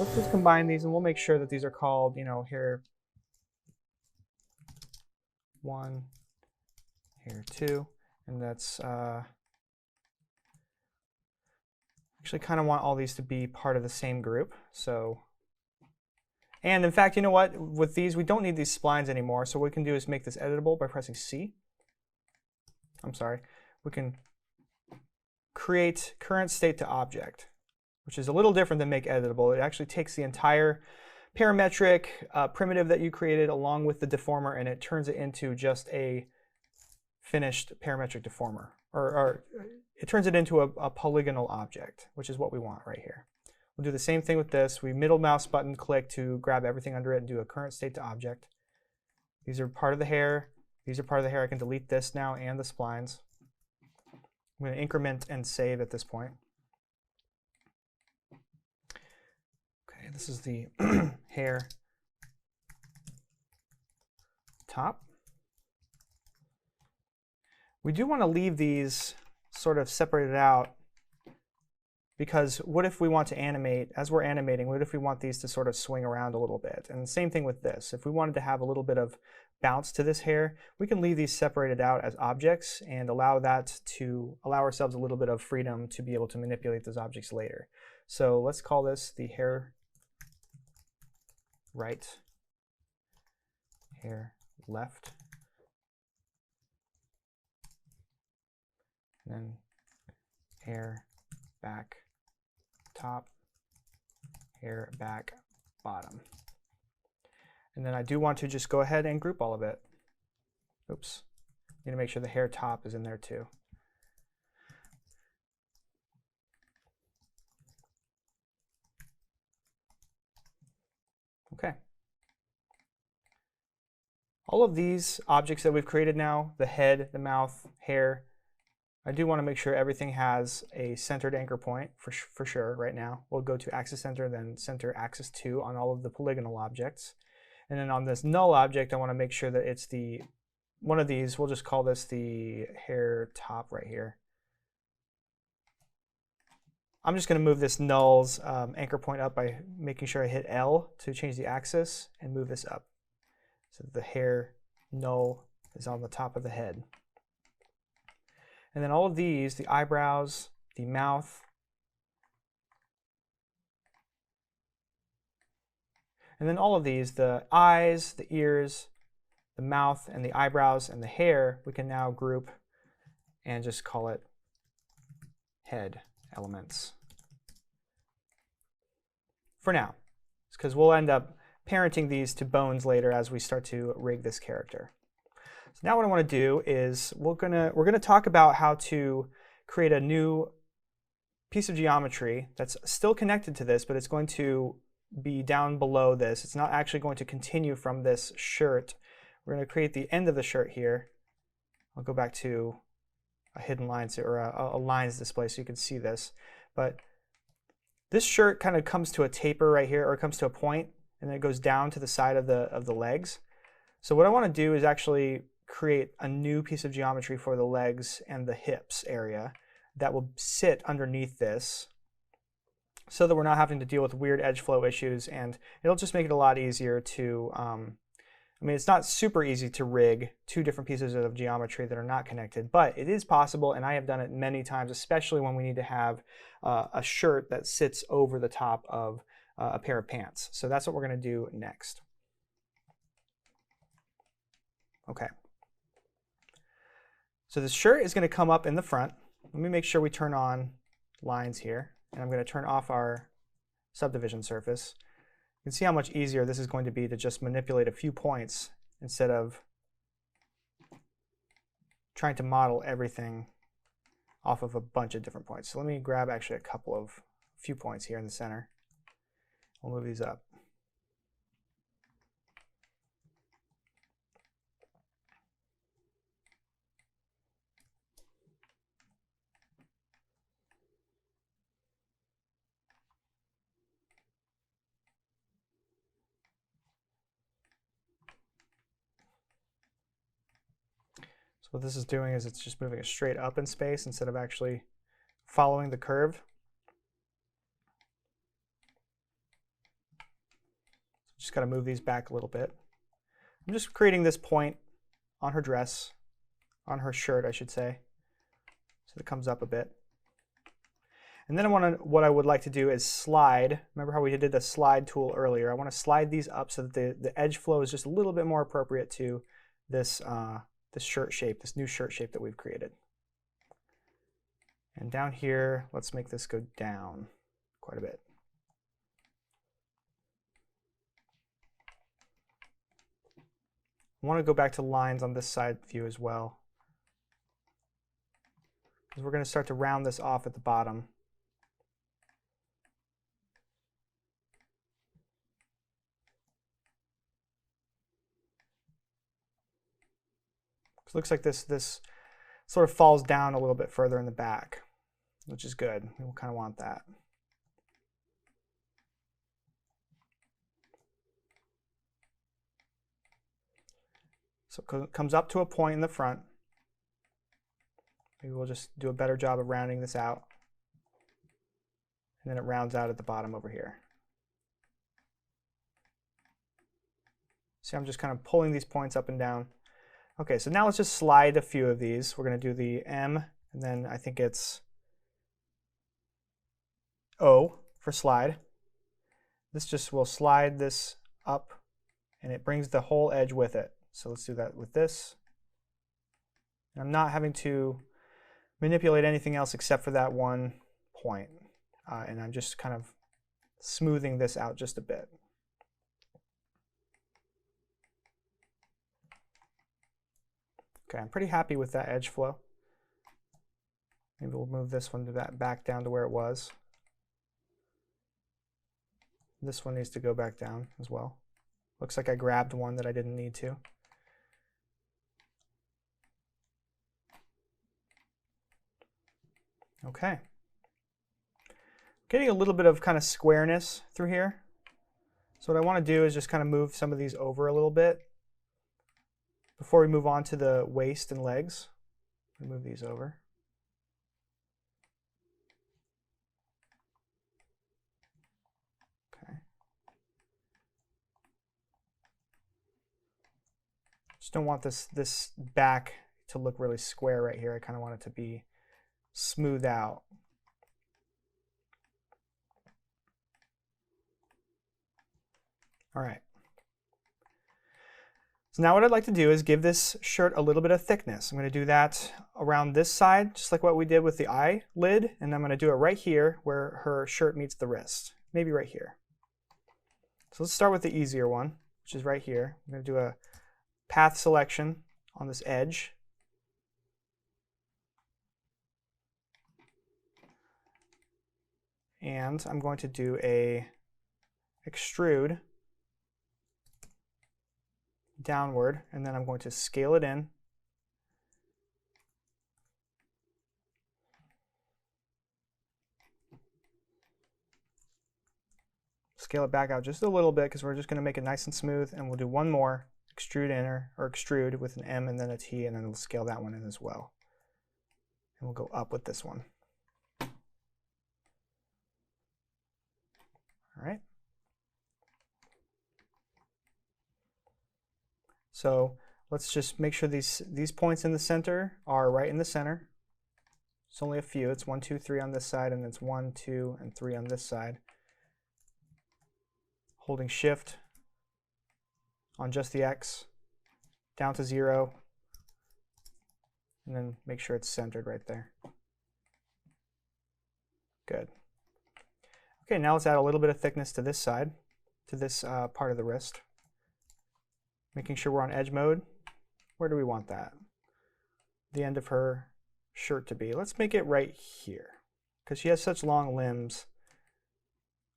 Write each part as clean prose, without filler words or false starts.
let's just combine these, and we'll make sure that these are called, here 1, here 2, and that's actually kind of want all these to be part of the same group. So, and in fact, you know what? With these, we don't need these splines anymore. So what we can do is make this editable by pressing C. I'm sorry. We can create current state to object, which is a little different than make editable. It actually takes the entire parametric primitive that you created along with the deformer, and it turns it into just a finished parametric deformer, or it turns it into a polygonal object, which is what we want right here. We'll do the same thing with this. We middle mouse button click to grab everything under it and do a current state to object. These are part of the hair. These are part of the hair. I can delete this now and the splines. I'm going to increment and save at this point. Okay, this is the hair top. We do want to leave these sort of separated out, because what if we want to animate, as we're animating, what if we want these to sort of swing around a little bit? And the same thing with this. If we wanted to have a little bit of bounce to this hair, we can leave these separated out as objects and allow ourselves a little bit of freedom to be able to manipulate those objects later. So let's call this the hair right, hair left, and then hair back top, hair back bottom. And then I do want to just go ahead and group all of it. Oops. Need to make sure the hair top is in there too. Okay. All of these objects that we've created now, the head, the mouth, hair, I do want to make sure everything has a centered anchor point for sure right now. We'll go to axis center, then center axis 2 on all of the polygonal objects. And then on this null object, I want to make sure that it's one of these. We'll just call this the hair top right here. I'm just going to move this null's anchor point up by making sure I hit L to change the axis and move this up. So the hair null is on the top of the head. And then all of these, the eyebrows, the mouth, and then all of these, the eyes, the ears, the mouth, and the eyebrows, and the hair, we can now group and just call it head elements. For now, because we'll end up parenting these to bones later as we start to rig this character. So now what I want to do is we're gonna talk about how to create a new piece of geometry that's still connected to this, but it's going to be down below this. It's not actually going to continue from this shirt. We're going to create the end of the shirt here. I'll go back to a hidden lines or a lines display so you can see this. But this shirt kind of comes to a taper right here, or it comes to a point, and then it goes down to the side of the legs. So what I want to do is actually create a new piece of geometry for the legs and the hips area that will sit underneath this, so that we're not having to deal with weird edge flow issues, and it'll just make it a lot easier to, I mean, it's not super easy to rig two different pieces of geometry that are not connected, but it is possible, and I have done it many times, especially when we need to have a shirt that sits over the top of a pair of pants. So that's what we're going to do next. Okay. So this shirt is going to come up in the front. Let me make sure we turn on lines here, and I'm going to turn off our subdivision surface. You can see how much easier this is going to be to just manipulate a few points instead of trying to model everything off of a bunch of different points. So let me grab actually a few points here in the center. We'll move these up. So what this is doing is it's just moving it straight up in space instead of actually following the curve. Just got to move these back a little bit. I'm just creating this point on her dress, on her shirt, I should say, so it comes up a bit. And then what I would like to do is slide. Remember how we did the slide tool earlier? I want to slide these up so that the edge flow is just a little bit more appropriate to this, this shirt shape, this new shirt shape that we've created. And down here, let's make this go down quite a bit. I want to go back to lines on this side view as well, because we're going to start to round this off at the bottom. So it looks like this sort of falls down a little bit further in the back, which is good. We'll kind of want that. So it comes up to a point in the front. Maybe we'll just do a better job of rounding this out. And then it rounds out at the bottom over here. See, I'm just kind of pulling these points up and down. Okay, so now let's just slide a few of these. We're going to do the M, and then I think it's O for slide. This just will slide this up, and it brings the whole edge with it. So let's do that with this. And I'm not having to manipulate anything else except for that one point. And I'm just kind of smoothing this out just a bit. Okay, I'm pretty happy with that edge flow. Maybe we'll move this one back down to where it was. This one needs to go back down as well. Looks like I grabbed one that I didn't need to. Okay. Getting a little bit of kind of squareness through here. So what I want to do is just kind of move some of these over a little bit before we move on to the waist and legs. Move these over. Okay. Just don't want this back to look really square right here. I kind of want it to be smooth out. All right. So now what I'd like to do is give this shirt a little bit of thickness. I'm going to do that around this side, just like what we did with the eyelid, and I'm going to do it right here where her shirt meets the wrist, maybe right here. So let's start with the easier one, which is right here. I'm going to do a path selection on this edge. And I'm going to do a extrude downward, and then I'm going to scale it in. Scale it back out just a little bit because we're just going to make it nice and smooth, and we'll do one more extrude inner, or extrude with an M and then a T, and then we'll scale that one in as well. And we'll go up with this one. All right. So let's just make sure these points in the center are right in the center. It's only a few. It's 1, 2, 3 on this side, and it's 1, 2, and 3 on this side. Holding Shift on just the X, down to 0, and then make sure it's centered right there. Good. Okay, now let's add a little bit of thickness to this side, to this part of the wrist. Making sure we're on edge mode. Where do we want that? The end of her shirt to be. Let's make it right here, because she has such long limbs.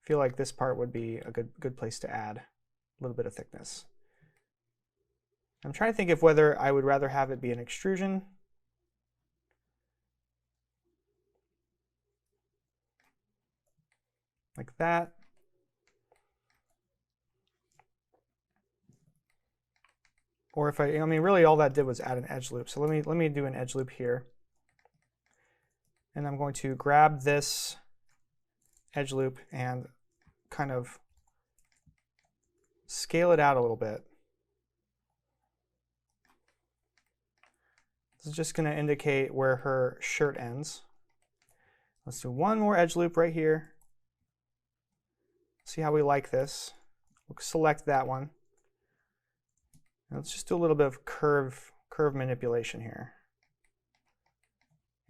I feel like this part would be a good place to add a little bit of thickness. I'm trying to think of whether I would rather have it be an extrusion like that, or if I mean, really all that did was add an edge loop. So let me do an edge loop here. And I'm going to grab this edge loop and kind of scale it out a little bit. This is just going to indicate where her shirt ends. Let's do one more edge loop right here. See how we like this. We'll select that one. And let's just do a little bit of curve manipulation here.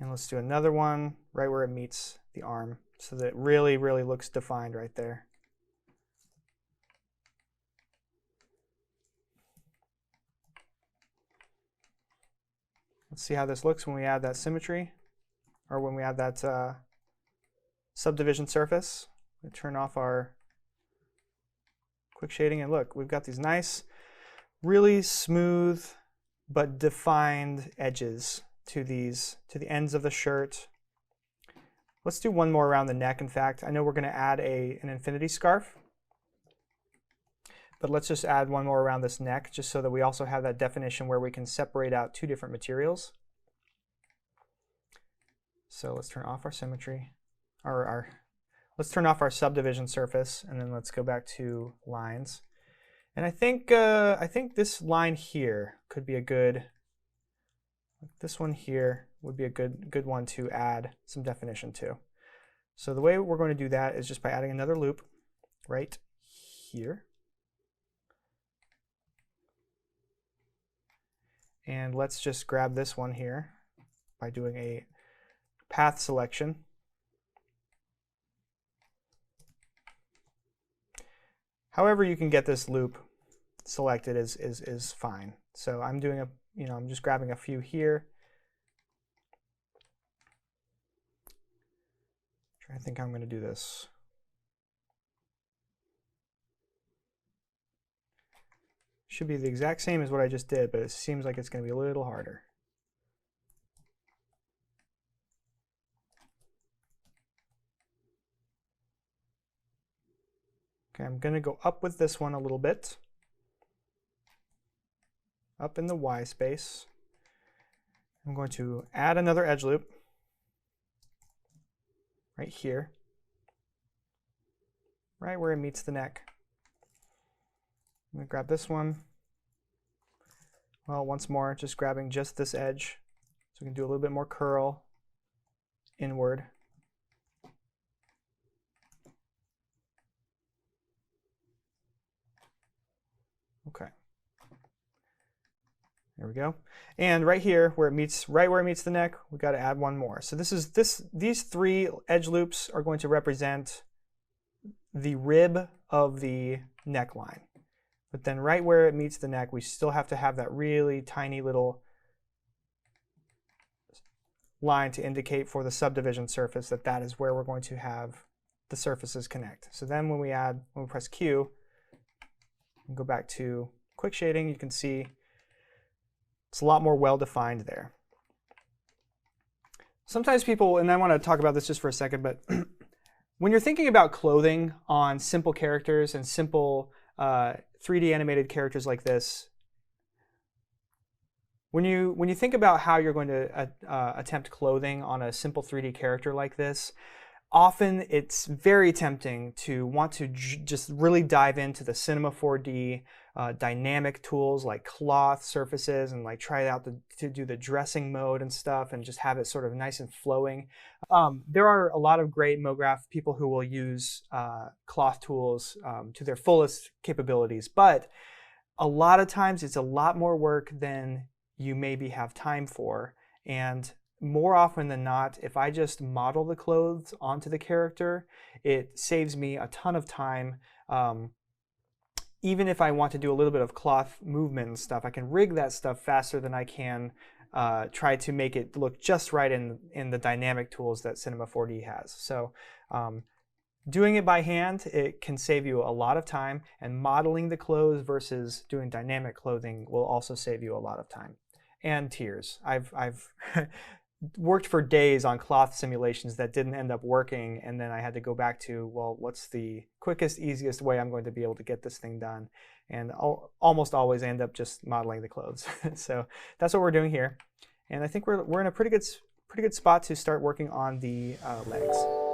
And let's do another one right where it meets the arm so that it really, really looks defined right there. Let's see how this looks when we add that symmetry, or when we add that subdivision surface. We turn off our quick shading, and look, we've got these nice, really smooth but defined edges to the ends of the shirt. Let's do one more around the neck. In fact, I know we're going to add an infinity scarf, but let's just add one more around this neck, just so that we also have that definition where we can separate out two different materials. So let's turn off our symmetry, or let's turn off our subdivision surface, and then let's go back to lines. And I think this line here could be a good. This one here would be a good one to add some definition to. So the way we're going to do that is just by adding another loop right here. And let's just grab this one here by doing a path selection. However you can get this loop selected is fine. So I'm doing I'm just grabbing a few here. I think I'm going to do this. Should be the exact same as what I just did, but it seems like it's going to be a little harder. Okay, I'm going to go up with this one a little bit. Up in the Y space. I'm going to add another edge loop right here, right where it meets the neck. I'm going to grab this one. Well, once more, just grabbing just this edge so we can do a little bit more curl inward. Okay. There we go. And right here, where it meets the neck, we've got to add one more. So these three edge loops are going to represent the rib of the neckline. But then right where it meets the neck, we still have to have that really tiny little line to indicate for the subdivision surface that is where we're going to have the surfaces connect. So then when we press Q and go back to quick shading, you can see it's a lot more well-defined there. Sometimes people, and I want to talk about this just for a second, but when you're thinking about clothing on simple characters and simple 3D animated characters like this, when you think about how you're going to attempt clothing on a simple 3D character like this, often it's very tempting to want to just really dive into the Cinema 4D dynamic tools like cloth surfaces and like try out to do the dressing mode and stuff and just have it sort of nice and flowing. There are a lot of great MoGraph people who will use cloth tools to their fullest capabilities, but a lot of times it's a lot more work than you maybe have time for. And more often than not, if I just model the clothes onto the character, it saves me a ton of time. Even if I want to do a little bit of cloth movement and stuff, I can rig that stuff faster than I can try to make it look just right in the dynamic tools that Cinema 4D has. So doing it by hand, it can save you a lot of time, and modeling the clothes versus doing dynamic clothing will also save you a lot of time and tears. I've worked for days on cloth simulations that didn't end up working, and then I had to go back to, well, what's the quickest, easiest way I'm going to be able to get this thing done? And I'll almost always end up just modeling the clothes. So that's what we're doing here. And I think we're in a pretty good spot to start working on the legs.